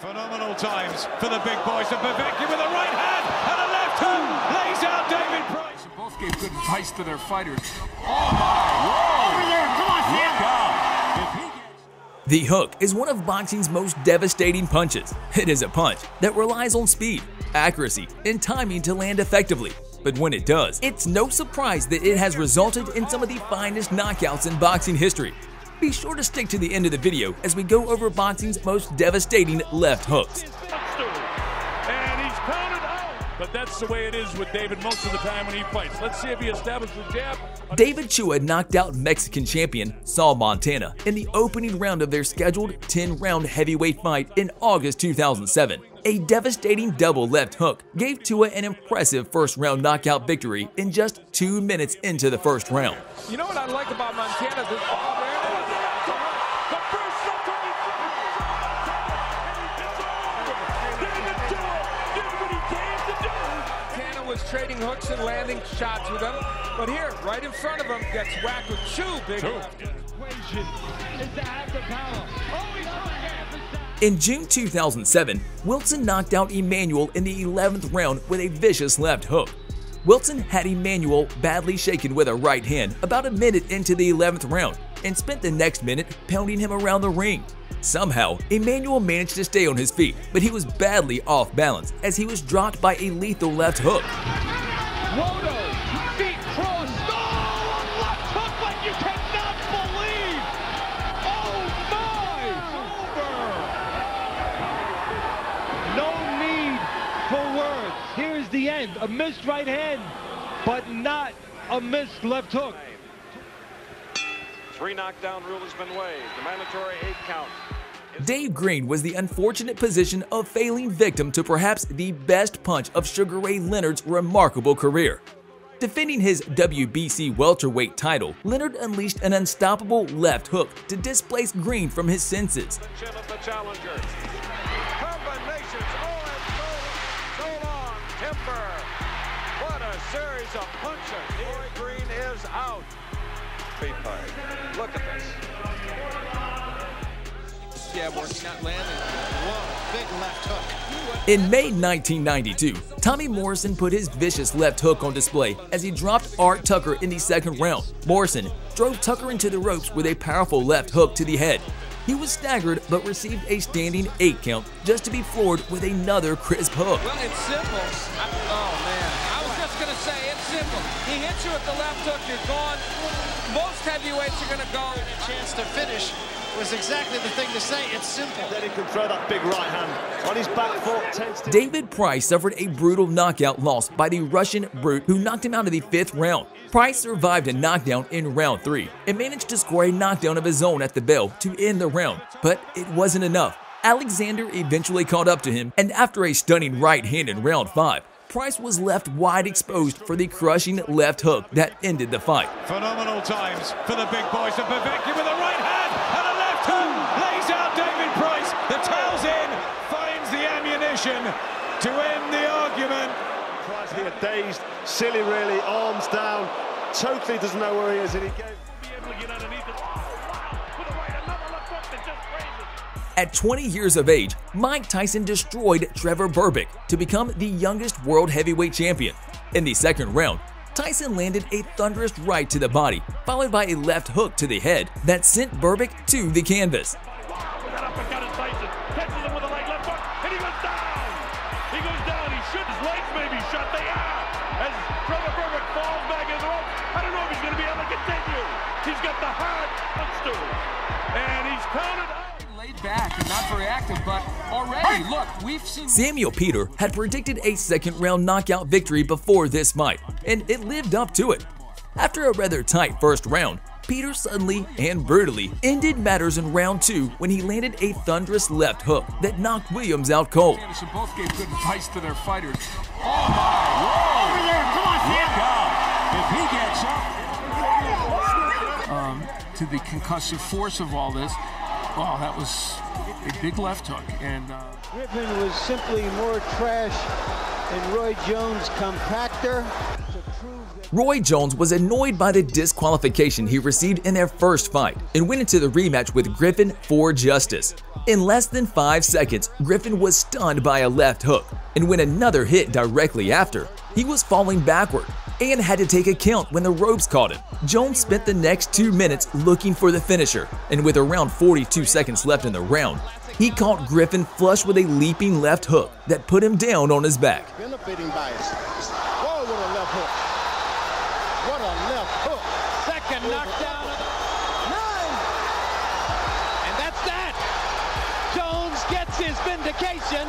Phenomenal times for the big boys. And Petway with a right hand and a left hook lays out David Price. So both gave good advice to their fighters. Oh my! Whoa! Over there! Come on, Sam! The hook is one of boxing's most devastating punches. It is a punch that relies on speed, accuracy, and timing to land effectively. But when it does, it's no surprise that it has resulted in some of the finest knockouts in boxing history. Be sure to stick to the end of the video as we go over boxing's most devastating left hooks. And he's counted out. But that's the way it is with David most of the time when he fights. Let's see if he establishes jab. David Chua knocked out Mexican champion Saul Montana in the opening round of their scheduled 10-round heavyweight fight in August 2007. A devastating double left hook gave Chua an impressive first-round knockout victory in just 2 minutes into the first round. You know what I like about Montana? Trading hooks and landing shots with him, but here, right in front of him, gets whacked with two big In June 2007, Wilson knocked out Emmanuel in the 11th round with a vicious left hook. Wilson had Emmanuel badly shaken with a right hand about a minute into the 11th round and spent the next minute pounding him around the ring. Somehow, Emmanuel managed to stay on his feet, but he was badly off balance as he was dropped by a lethal left hook. Roto, feet crossed, oh, left hook like you cannot believe! Oh my! No need for words. Here's the end, a missed right hand, but not a missed left hook. 3 knockdown rule has been waived, the mandatory 8 count. Dave Green was the unfortunate position of failing victim to perhaps the best punch of Sugar Ray Leonard's remarkable career. Defending his WBC welterweight title, Leonard unleashed an unstoppable left hook to displace Green from his senses. Chin of the challenger. Combinations, so long, timber. What a series of punches. Boy, Green is out. Look at this. Yeah, Morrison not landing. Whoa, big left hook. In May 1992, Tommy Morrison put his vicious left hook on display as he dropped Art Tucker in the second round. Morrison drove Tucker into the ropes with a powerful left hook to the head. He was staggered but received a standing 8 count just to be floored with another crisp hook. Well, it's simple. Oh, man. I was just going to say, it's simple. He hits you with the left hook, you're gone. Most heavyweights are going to go. A chance to finish was exactly the thing to say. It's simple. Then he can throw that big right hand on his back foot. David Price suffered a brutal knockout loss by the Russian brute who knocked him out of the 5th round. Price survived a knockdown in round 3 and managed to score a knockdown of his own at the bell to end the round, but it wasn't enough. Alexander eventually caught up to him, and after a stunning right hand in round 5, Price was left wide exposed for the crushing left hook that ended the fight. Phenomenal times for the big boys. And Petway with a right hand and a left hook lays out David Price. The tail's in, finds the ammunition to end the argument. Price here dazed, silly really, arms down, totally doesn't know where he is, and he gave. At 20 years of age, Mike Tyson destroyed Trevor Berbick to become the youngest world heavyweight champion. In the second round, Tyson landed a thunderous right to the body, followed by a left hook to the head that sent Berbick to the canvas. He's got the hard footstool, and he's counted out. Laid back and not very active, but already, look, we've seen... Samuel Peter had predicted a second-round knockout victory before this fight, and it lived up to it. After a rather tight first round, Peter suddenly and brutally ended matters in round 2 when he landed a thunderous left hook that knocked Williams out cold. So both gave good advice to their fighters. Oh my! Whoa! Over there! Come on, Sam! Look out! If he gets up... to the concussive force of all this, wow, that was a big left hook. And Griffin was simply more trash than Roy Jones' compactor to prove that Roy Jones was annoyed by the disqualification he received in their first fight and went into the rematch with Griffin for justice. In less than 5 seconds, Griffin was stunned by a left hook, and when another hit directly after, he was falling backward and had to take a count when the ropes caught him. Jones spent the next 2 minutes looking for the finisher, and with around 42 seconds left in the round, he caught Griffin flush with a leaping left hook that put him down on his back. Benefiting bias. Whoa, what a left hook. What a left hook. Second knockdown. 9. And that's that. Jones gets his vindication.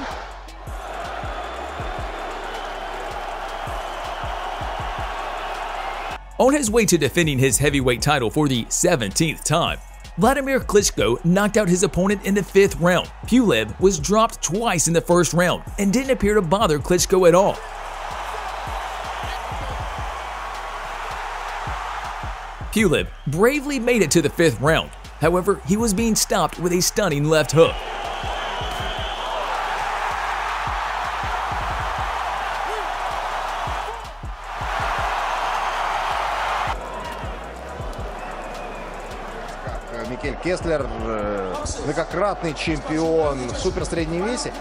On his way to defending his heavyweight title for the 17th time, Vladimir Klitschko knocked out his opponent in the 5th round. Pulev was dropped twice in the first round and didn't appear to bother Klitschko at all. Pulev bravely made it to the 5th round. However, he was being stopped with a stunning left hook. Кеслер, многократный чемпион в суперсреднем весе.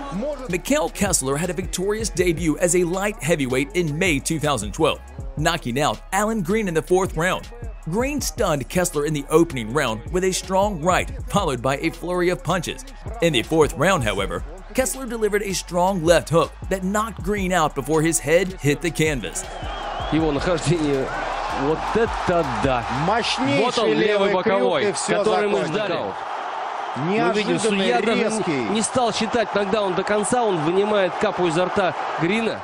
Mikhail Kessler had a victorious debut as a light heavyweight in May 2012, knocking out Alan Green in the 4th round. Green stunned Kessler in the opening round with a strong right, followed by a flurry of punches. In the 4th round, however, Kessler delivered a strong left hook that knocked Green out before his head hit the canvas. Его нахождение. Вот это да! Мощнейший вот он, левый боковой, который мы ждали. Мы видим, судья даже не стал считать нокдаун до конца, он вынимает капу изо рта Грина.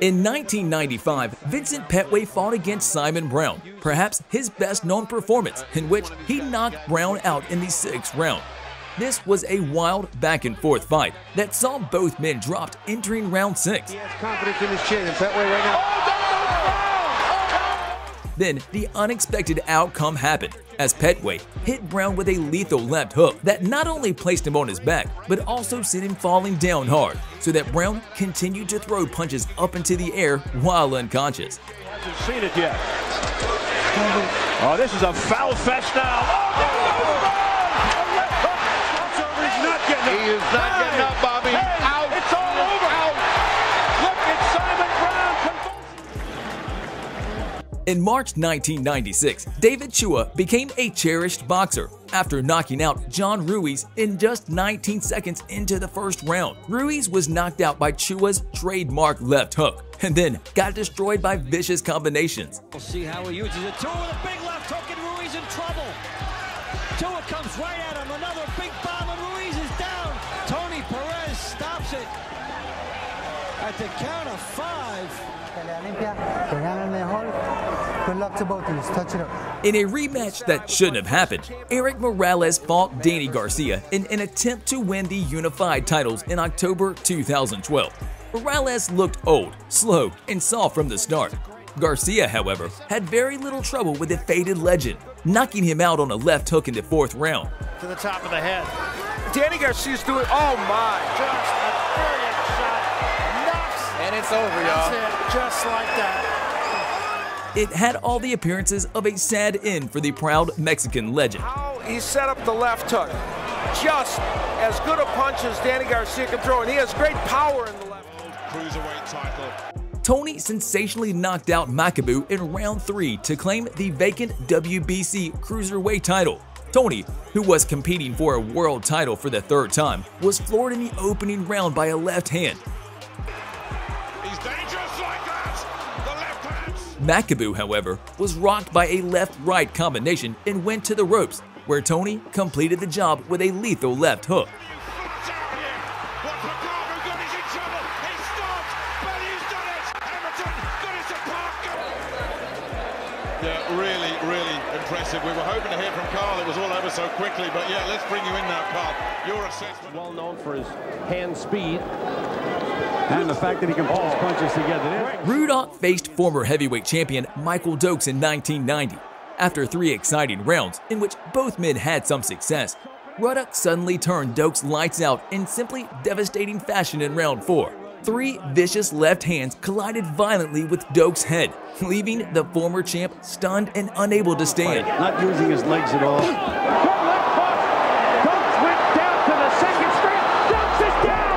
In 1995, Vincent Petway fought against Simon Brown, perhaps his best-known performance, in which he knocked Brown out in the 6th round. This was a wild back-and-forth fight that saw both men dropped entering round 6. He has confidence in his chin, and Petway right now. Then the unexpected outcome happened as Petway hit Brown with a lethal left hook that not only placed him on his back, but also sent him falling down hard, so that Brown continued to throw punches up into the air while unconscious. He hasn't seen it yet. Oh, this is a foul fest now. He's not getting up. He is not getting up, Bobby. Out. It's all over. Out. Look at Simon Brown. In March 1996, David Chua became a cherished boxer after knocking out John Ruiz in just 19 seconds into the 1st round. Ruiz was knocked out by Chua's trademark left hook and then got destroyed by vicious combinations. We'll see how he uses it. Chua with a big left hook and Ruiz in trouble. Chua comes right at him. Another big bomb and Ruiz is down. Tony Perez stops it at the count of 5. Good luck to both of you. Touch it up. In a rematch that shouldn't have happened, Erik Morales fought Danny Garcia in an attempt to win the unified titles in October 2012. Morales looked old, slow, and soft from the start. Garcia, however, had very little trouble with the faded legend, knocking him out on a left hook in the 4th round. To the top of the head. Danny Garcia's doing, oh my, just a brilliant shot. Knocks. And it's over, y'all. That's it, just like that. It had all the appearances of a sad end for the proud Mexican legend. How he set up the left hook. Just as good a punch as Danny Garcia can throw, and he has great power in the left. Cruiserweight title. Tony sensationally knocked out Makabu in round 3 to claim the vacant WBC Cruiserweight title. Tony, who was competing for a world title for the 3rd time, was floored in the opening round by a left hand. He's dangerous like that. The left hands. Makabu, however, was rocked by a left-right combination and went to the ropes, where Tony completed the job with a lethal left hook. Yeah, really impressive. We were hoping to hear from Carl. It was all over so quickly, but yeah, let's bring you in now, Carl. Your assessment. Well known for his hand speed and the fact that he can pull his punches together. Ruddock faced former heavyweight champion Michael Dokes in 1990. After 3 exciting rounds, in which both men had some success, Ruddock suddenly turned Dokes lights out in simply devastating fashion in round 4. 3 vicious left hands collided violently with Doak's head, leaving the former champ stunned and unable to stand. Not using his legs at all. Doak went down to the second string. Doak is down.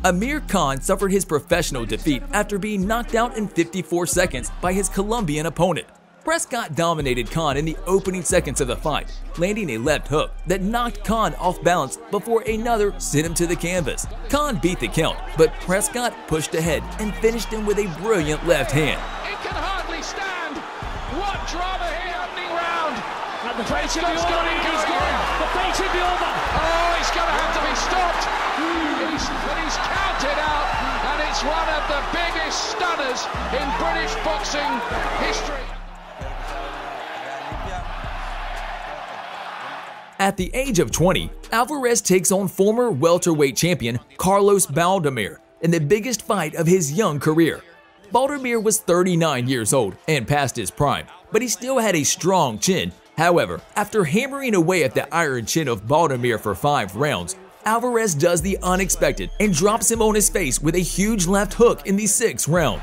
Amir Khan suffered his professional defeat after being knocked out in 54 seconds by his Colombian opponent. Prescott dominated Khan in the opening seconds of the fight, landing a left hook that knocked Khan off balance before another sent him to the canvas. Khan beat the count, but Prescott pushed ahead and finished him with a brilliant left hand. It can hardly stand. What drama here, opening round. And the fight should be over. The fight should be over. Oh, he's going to have to be stopped. He's counted out, and it's one of the biggest stunners in British boxing history. At the age of 20, Alvarez takes on former welterweight champion Carlos Vladimir in the biggest fight of his young career. Vladimir was 39 years old and past his prime, but he still had a strong chin. However, after hammering away at the iron chin of Vladimir for 5 rounds, Alvarez does the unexpected and drops him on his face with a huge left hook in the 6th round.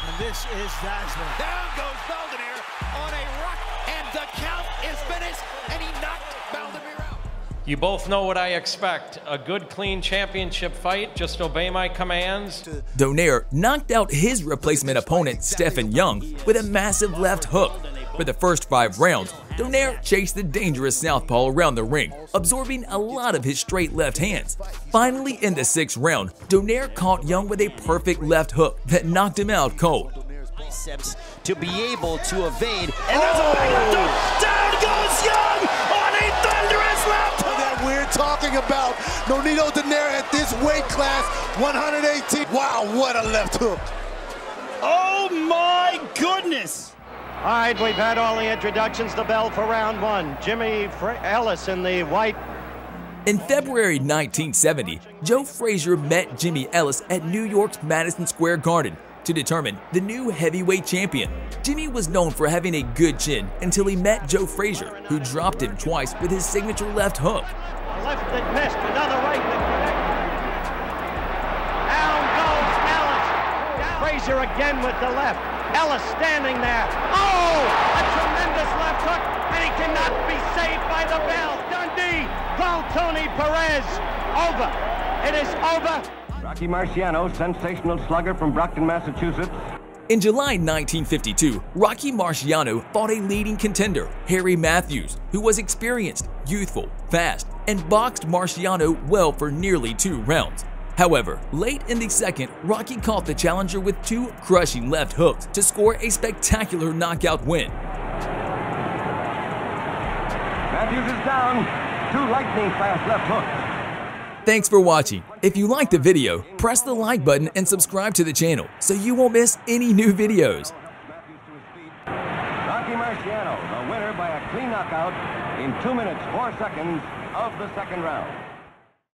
And this is dazzling. Down goes Vladimir on a rock, and the count is finished, and he knocked Vladimir out. You both know what I expect. A good, clean championship fight. Just obey my commands. Donaire knocked out his replacement opponent, Stephen Young, with a massive left hook. For the first 5 rounds, Donaire chased the dangerous southpaw around the ring, absorbing a lot of his straight left hands. Finally, in the 6th round, Donaire caught Young with a perfect left hook that knocked him out cold. Biceps to be able to evade. And there's a big left hook. Down goes Young on a thunderous left hook. That we're talking about Nonito Donaire at this weight class, 118. Wow, what a left hook. Oh my goodness! All right, we've had all the introductions. The bell for round 1. Ellis in the white. In February 1970, Joe Frazier met Jimmy Ellis at New York's Madison Square Garden to determine the new heavyweight champion. Jimmy was known for having a good chin until he met Joe Frazier, who dropped him twice with his signature left hook. Left that missed, another right that connected. Down goes Ellis. Frazier again with the left. Ellis standing there. Oh, a tremendous left hook, and he cannot be saved by the bell. Dundee, call Tony Perez. Over. It is over. Rocky Marciano, sensational slugger from Brockton, Massachusetts. In July 1952, Rocky Marciano fought a leading contender, Harry Matthews, who was experienced, youthful, fast, and boxed Marciano well for nearly 2 rounds. However, late in the 2nd, Rocky caught the challenger with 2 crushing left hooks to score a spectacular knockout win. Matthews is down. 2 lightning fast left hooks. Thanks for watching. If you liked the video, press the like button and subscribe to the channel so you won't miss any new videos. Rocky Marciano, the winner by a clean knockout in 2 minutes 4 seconds of the 2nd round.